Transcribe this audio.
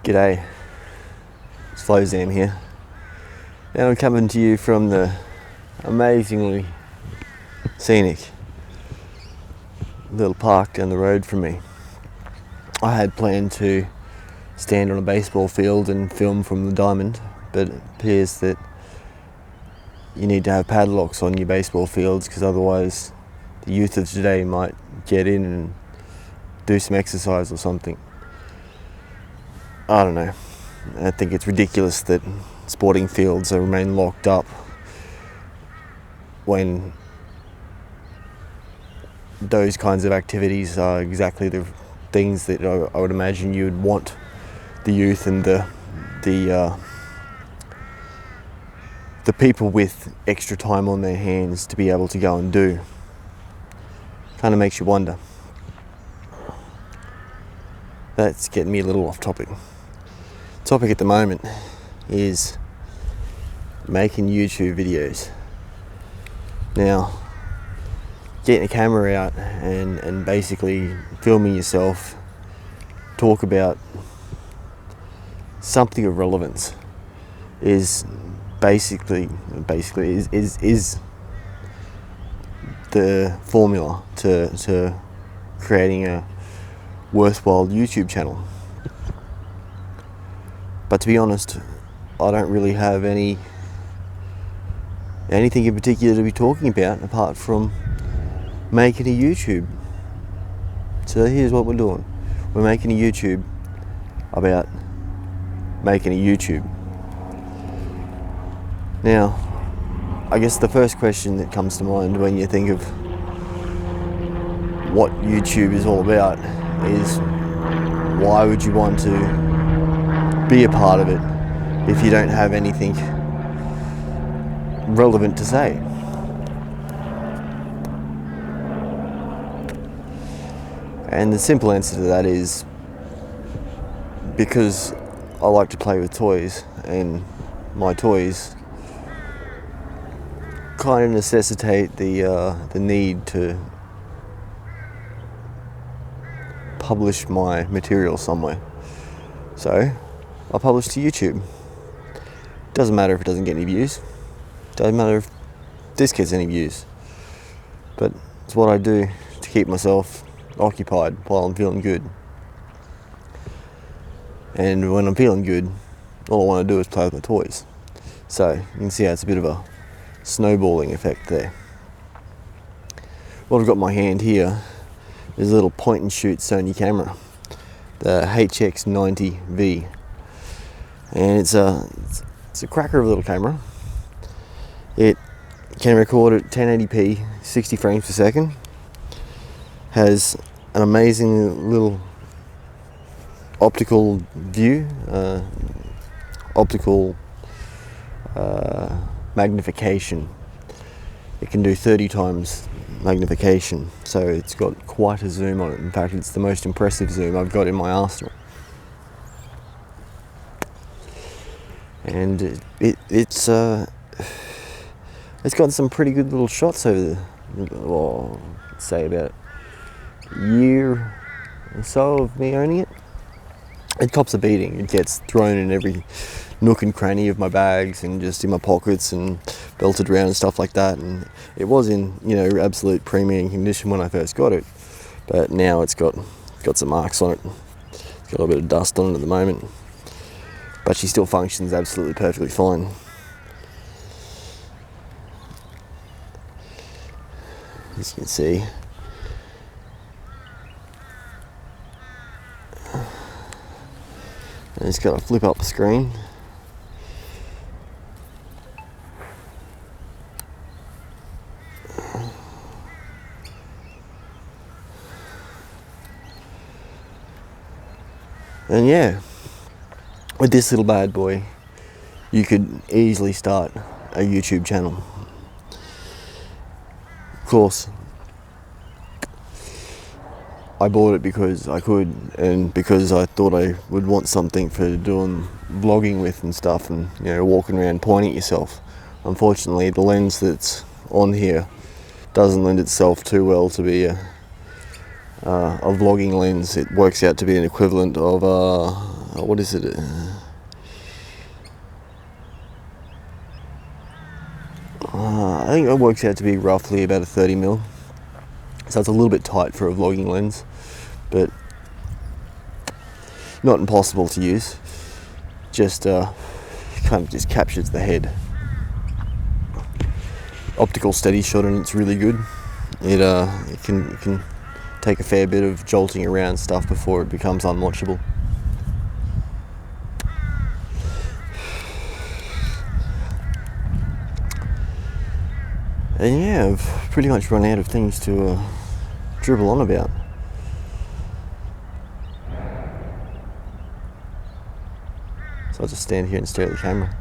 G'day, it's Flozam here. Now I'm coming to you from the amazingly scenic little park down the road from me. I had planned to stand on a baseball field and film from the diamond, but it appears that you need to have padlocks on your baseball fields because otherwise the youth of today might get in and do some exercise or something. I don't know. I think it's ridiculous that sporting fields remain locked up when those kinds of activities are exactly the things that I would imagine you would want the youth and the people with extra time on their hands to be able to go and do. Kind of makes you wonder. That's getting me a little off topic. Topic at the moment is making YouTube videos. Now, getting a camera out and basically filming yourself talk about something of relevance is basically is the formula to creating a worthwhile YouTube channel. But to be honest, I don't really have anything in particular to be talking about apart from making a YouTube. So here's what we're doing. We're making a YouTube about making a YouTube. Now, I guess the first question that comes to mind when you think of what YouTube is all about is why would you want to be a part of it if you don't have anything relevant to say? And the simple answer to that is because I like to play with toys, and my toys kind of necessitate the need to publish my material somewhere. So I publish to YouTube. Doesn't matter if it doesn't get any views. Doesn't matter if this gets any views. But it's what I do to keep myself occupied while I'm feeling good. And when I'm feeling good, all I want to do is play with my toys. So you can see how it's a bit of a snowballing effect there. What I've got in my hand here is a little point and shoot Sony camera, the HX90V. And it's a cracker of a little camera. It can record at 1080p, 60 frames per second. Has an amazing little optical view, optical magnification. It can do 30 times magnification, so it's got quite a zoom on it. In fact, it's the most impressive zoom I've got in my arsenal. And it's got some pretty good little shots over the, say about a year or so of me owning it. It cops a beating. It gets thrown in every nook and cranny of my bags and just in my pockets and belted around and stuff like that. And it was in, absolute premium condition when I first got it, but now it's got some marks on it. It's got a little bit of dust on it at the moment, but she still functions absolutely perfectly fine. As you can see, and it's got a flip up screen. And yeah, with this little bad boy, you could easily start a YouTube channel. Of course, I bought it because I could, and because I thought I would want something for doing vlogging with and stuff, and walking around pointing at yourself. Unfortunately, the lens that's on here doesn't lend itself too well to be a vlogging lens. It works out to be an equivalent of what is it? I think it works out to be roughly about a 30mm. So it's a little bit tight for a vlogging lens, but not impossible to use. Just kind of just captures the head. Optical steady shot, and it's really good. It can take a fair bit of jolting around stuff before it becomes unwatchable. And yeah, I've pretty much run out of things to dribble on about. So I'll just stand here and stare at the camera.